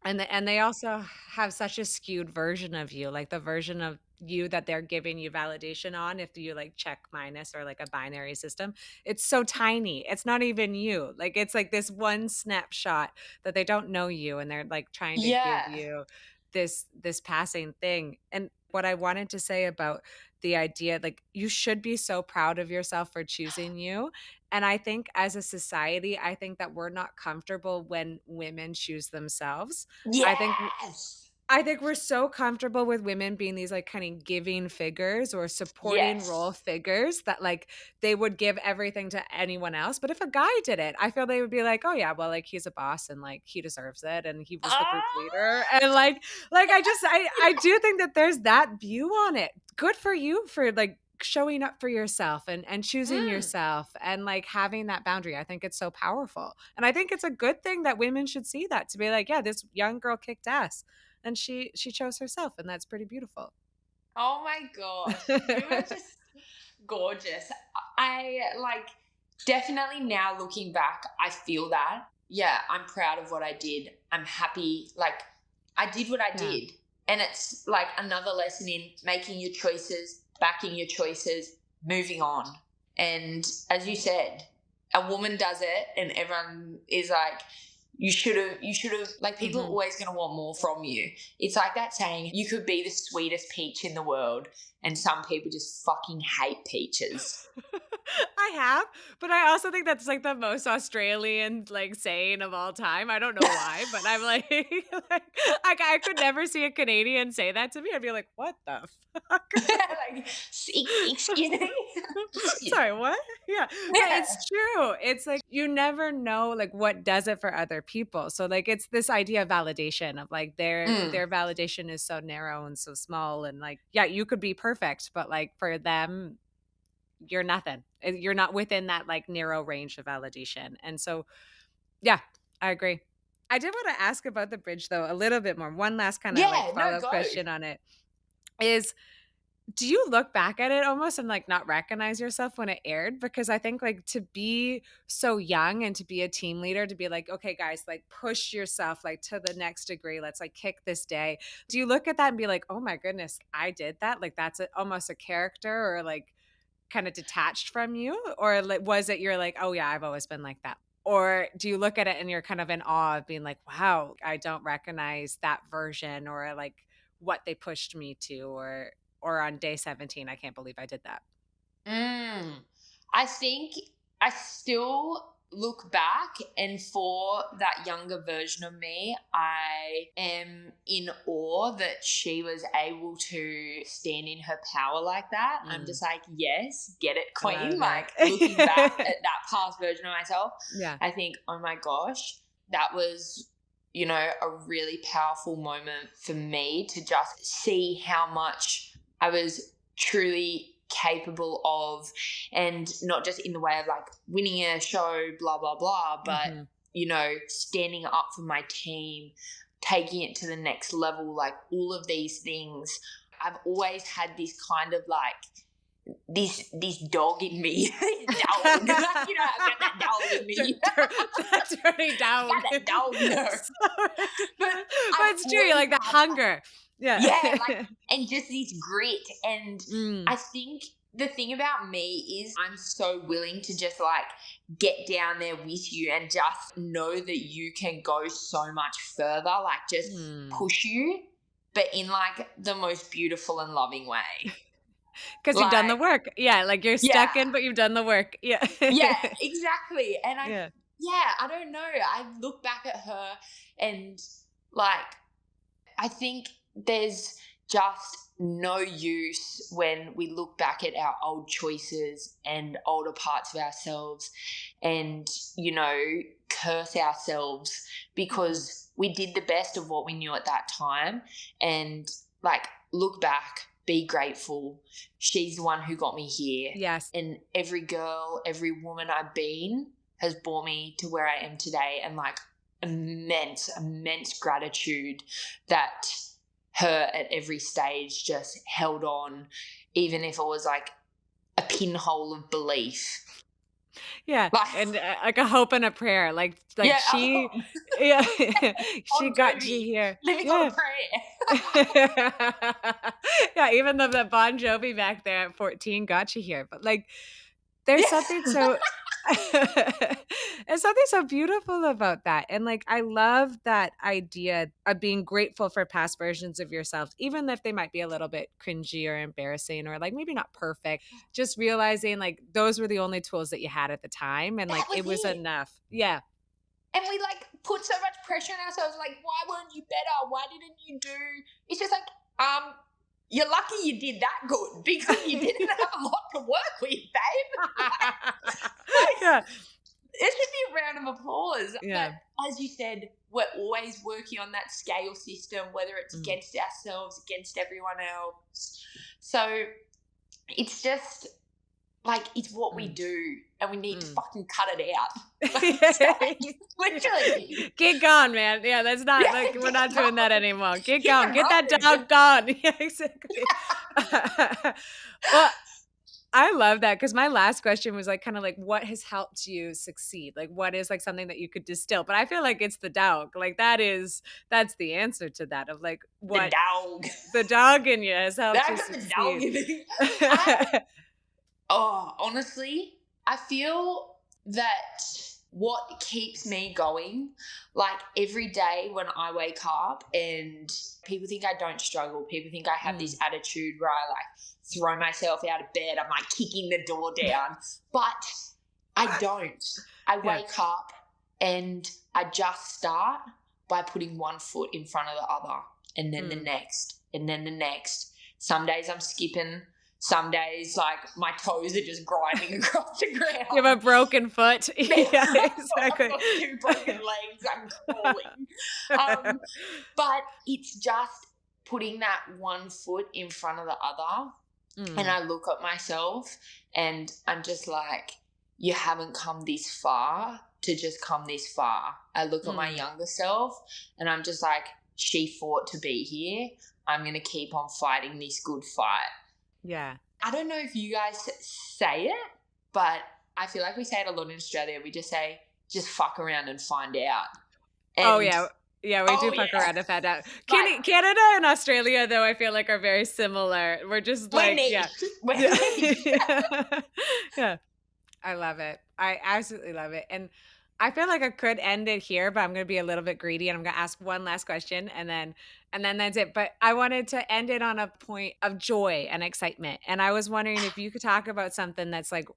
And they also have such a skewed version of you, like the version of you that they're giving you validation on if you like check minus or like a binary system. It's so tiny. It's not even you. Like it's like this one snapshot that they don't know you and they're like trying to give Yeah. you this passing thing. And what I wanted to say about the idea like you should be so proud of yourself for choosing you. And I think as a society, I think that we're not comfortable when women choose themselves. I think Yes. I think we're so comfortable with women being these like kind of giving figures or supporting role Yes. figures that like they would give everything to anyone else. But if a guy did it, I feel they would be like, oh yeah, well, like he's a boss and like he deserves it and he was the group leader. Ah! And like I do think that there's that view on it. Good for you for like showing up for yourself and choosing Mm. yourself and like having that boundary. I think it's so powerful. And I think it's a good thing that women should see that to be like, yeah, this young girl kicked ass and she chose herself and that's pretty beautiful. Oh my gosh. You are just gorgeous. I like definitely now looking back, I feel that. Yeah, I'm proud of what I did. I'm happy. Like, I did what I Yeah. did. And it's like another lesson in making your choices, backing your choices, moving on. And as you said, a woman does it, and everyone is like, you should have, like, people are Mhm. always going to want more from you. It's like that saying, you could be the sweetest peach in the world, and some people just fucking hate peaches. I have, but I also think that's like the most Australian like saying of all time. I don't know why, but I'm like, like I could never see a Canadian say that to me. I'd be like, what the fuck? Like, excuse me? Excuse Sorry, me. what? Yeah, but Yeah. it's true. It's like you never know like what does it for other people. So like it's this idea of validation of like Mm. their validation is so narrow and so small and like yeah, you could be perfect, but like for them you're nothing. You're not within that like narrow range of validation. And so yeah, I agree. I did want to ask about the bridge though a little bit more. One last kind of like Yeah, no, follow-up go. question on it is do you look back at it almost and like not recognize yourself when it aired? Because I think like to be so young and to be a team leader, to be like, okay, guys, like push yourself like to the next degree. Let's like kick this day. Do you look at that and be like, oh my goodness, I did that? Like that's almost a character or like kind of detached from you? Or like, was it you're like, oh yeah, I've always been like that? Or do you look at it and you're kind of in awe of being like, wow, I don't recognize that version or like what they pushed me to or on day 17, I can't believe I did that. Mm. I think I still look back, and for that younger version of me, I am in awe that she was able to stand in her power like that. I'm Mm, just like, yes, get it, I queen. love Like, looking back it. at that past version of myself, Yeah. I think, oh my gosh, that was, a really powerful moment for me to just see how much I was truly capable of, and not just in the way of like winning a show, blah blah blah, but Mhm. standing up for my team, taking it to the next level, like all of these things. I've always had this kind of like this dog in me. Dog. Like, I've got that dog in me. That dirty I've got dog. that dog in her. Sorry. But But I've it's true, you always like the had that. hunger. Yeah. Yeah, like, and just this grit. And Mm, I think the thing about me is I'm so willing to just like get down there with you and just know that you can go so much further, like just mm. push you, but in like the most beautiful and loving way. 'Cause you've done the Like, work. Yeah, like you're yeah, stuck in, but you've done the work. Yeah. yeah, exactly. And Yeah. I don't know. I look back at her and like, I think there's just no use when we look back at our old choices and older parts of ourselves and, you know, curse ourselves because we did the best of what we knew at that time. And like, look back, be grateful. She's the one who got me here. Yes. And every girl, every woman I've been has brought me to where I am today. And like, immense gratitude that her at every stage just held on, even if it was like a pinhole of belief. Yeah, Like, and, like a hope and a prayer, like yeah, she yeah, she on got you Jovi, here. living on a Yeah. prayer. Yeah, even though the Bon Jovi back there at 14 got you here, but, like, there's something Yeah. so there's something so beautiful about that, and, like, I love that idea of being grateful for past versions of yourself, even if they might be a little bit cringy or embarrassing or, like, maybe not perfect, just realizing, like, those were the only tools that you had at the time, and, That like, was it was it. enough. Yeah. And we like put so much pressure on ourselves, like, why weren't you better? Why didn't you do? It's just like, you're lucky you did that good because you didn't have a lot to work with, babe. Yeah. It should be a round of applause. Yeah. But as you said, we're always working on that scale system, whether it's Mm. against ourselves, against everyone else. So it's just like, it's what we do, and we need to fucking cut it out. Literally. Get gone, man. Yeah, that's not Yeah, like we're get not doing that gone. anymore. Get Hit gone. the Get that road. dog gone. Yeah, exactly. Well, I love that because my last question was like kind of like what has helped you succeed? Like what is like something that you could distill? But I feel like it's the dog. Like that's the answer to that of like The what dog. the dog in you has helped you That's the dog succeed. in me. Honestly, I feel that what keeps me going, like every day when I wake up and people think I don't struggle, people think I have this attitude where I like throw myself out of bed, I'm like kicking the door down, but I don't. I wake up and I just start by putting one foot in front of the other and then the next and then the next. Some days I'm skipping. Some days, like, my toes are just grinding across the ground. You have a broken foot. Yeah, exactly. I've got 2 broken legs. I'm crawling. But it's just putting that one foot in front of the other. And I look at myself and I'm just like, you haven't come this far to just come this far. I look at my younger self and I'm just like, she fought to be here. I'm going to keep on fighting this good fight. Yeah. I don't know if you guys say it, but I feel like we say it a lot in Australia. We just say, just fuck around and find out. And Yeah, we do fuck around and find out. Like, Canada and Australia, though, I feel like are very similar. We're just we're like, niche. We're niche. Yeah. I love it. I absolutely love it. And I feel like I could end it here, but I'm going to be a little bit greedy and I'm going to ask one last question and then that's it. But I wanted to end it on a point of joy and excitement. And I was wondering if you could talk about something that's like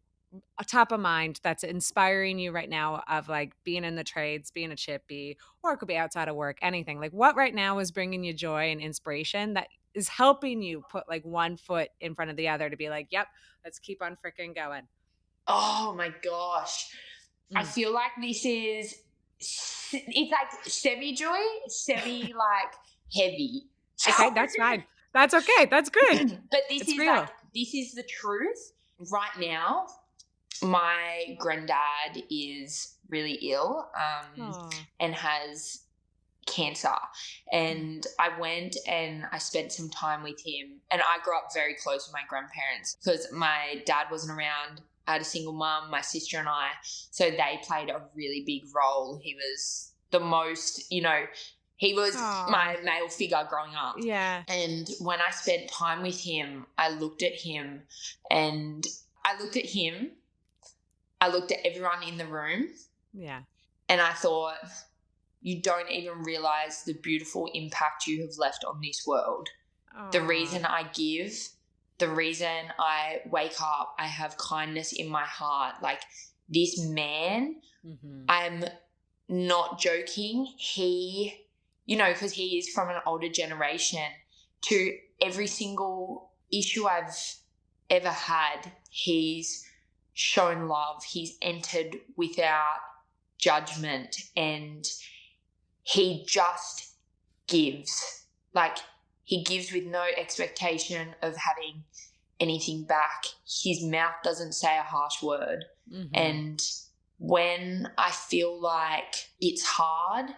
a top of mind that's inspiring you right now of like being in the trades, being a chippy, or it could be outside of work, anything. Like what right now is bringing you joy and inspiration that is helping you put like one foot in front of the other to be like, yep, let's keep on freaking going. Oh my gosh. I feel like this is, it's like semi-joy, semi-like heavy. Okay, that's fine. That's okay. That's good. But this It's is real. like, this is the truth. Right now, my granddad is really ill and has cancer. And I went and I spent some time with him. And I grew up very close with my grandparents because my dad wasn't around. I had a single mum, my sister and I. So they played a really big role. He was the most, he was my male figure growing up. Yeah. And when I spent time with him, I looked at him and I looked at him. I looked at everyone in the room. Yeah. And I thought, you don't even realize the beautiful impact you have left on this world. The reason I give, the reason I wake up, I have kindness in my heart. Like this man, I'm not joking. He, because he is from an older generation, to every single issue I've ever had, he's shown love. He's entered without judgment, and he just gives. Like, he gives with no expectation of having anything back. His mouth doesn't say a harsh word. Mhm. And when I feel like it's hard,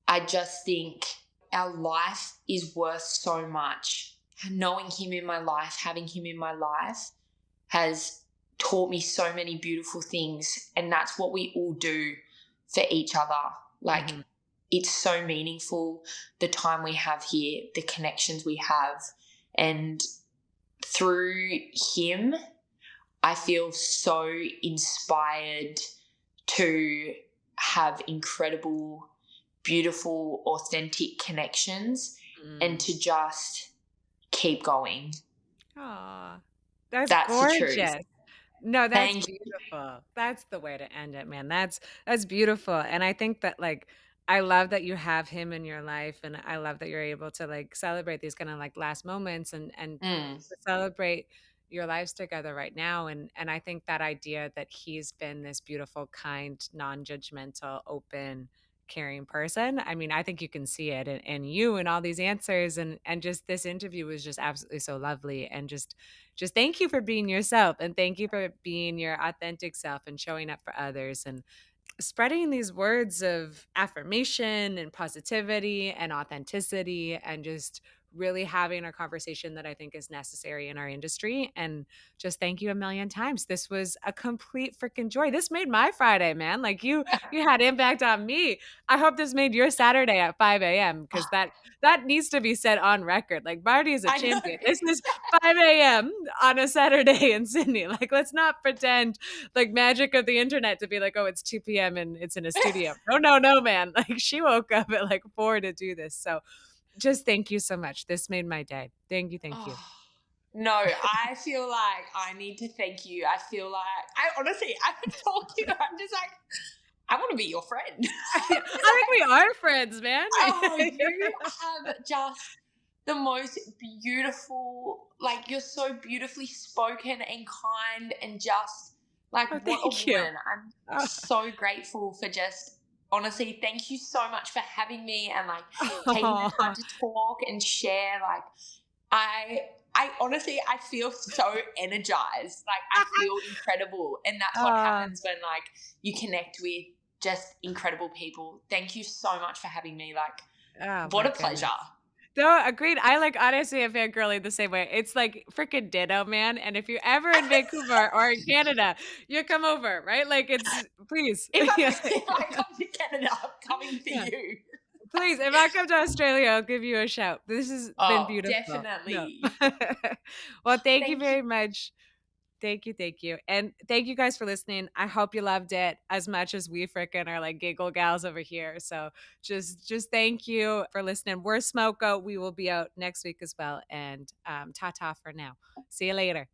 I just think our life is worth so much. Knowing him in my life, having him in my life has taught me so many beautiful things. And that's what we all do for each other. Like, Mhm. it's so meaningful, the time we have here, the connections we have. And through him, I feel so inspired to have incredible, beautiful, authentic connections and Mm. to just keep going. Aw, that's That's the truth. gorgeous. No, that's Thank beautiful. That's the way to end it, man. That's beautiful, and I think that, like, I love that you have him in your life, and I love that you're able to, like, celebrate these kinda, like, last moments and you. to celebrate your lives together right now, and I think that idea that he's been this beautiful, kind, non-judgmental, open, caring person, I mean, I think you can see it in you and all these answers, and just this interview was just absolutely so lovely, and just thank you for being yourself and thank you for being your authentic self and showing up for others and spreading these words of affirmation and positivity and authenticity and just really having a conversation that I think is necessary in our industry. And just thank you a million times. This was a complete freaking joy. This made my Friday, man. Like you had impact on me. I hope this made your Saturday at 5 a.m. because that needs to be said on record. Like Bardie is a I know. champion. This is 5 a.m. on a Saturday in Sydney. Like, let's not pretend like magic of the internet to be like, oh, it's 2 p.m. and it's in a studio. No, no, no, man. Like she woke up at like 4 to do this. So just thank you so much. This made my day. Thank you. Thank you. Oh, no, I feel like I need to thank you. I feel like I honestly, I haven't told you. I'm just like, I want to be your friend. I I'm think just like, we are friends, man. oh, you have just the most beautiful, like, you're so beautifully spoken and kind and just, like, Oh, what a thank you. woman. I'm Oh, so grateful for just, honestly, thank you so much for having me and, like, taking the time oh, to talk and share. Like, I honestly, I feel so energized. Like, I feel incredible. And that's what oh, happens when, like, you connect with just incredible people. Thank you so much for having me. Like, oh what my a pleasure. goodness. No, agreed. I like honestly am fangirling the same way. It's like freaking ditto, man. And if you're ever in Vancouver or in Canada, you come over, right? Like it's please. If I Yeah. if I come to Canada, I'm coming for Yeah. you. Please, if I come to Australia, I'll give you a shout. This has been Oh, beautiful. No. definitely. Well, thank you Thank you. very much. Thank you, thank you. And thank you guys for listening. I hope you loved it as much as we frickin' are like giggle gals over here. So just thank you for listening. We're Smoko. We will be out next week as well. And ta-ta for now. See you later.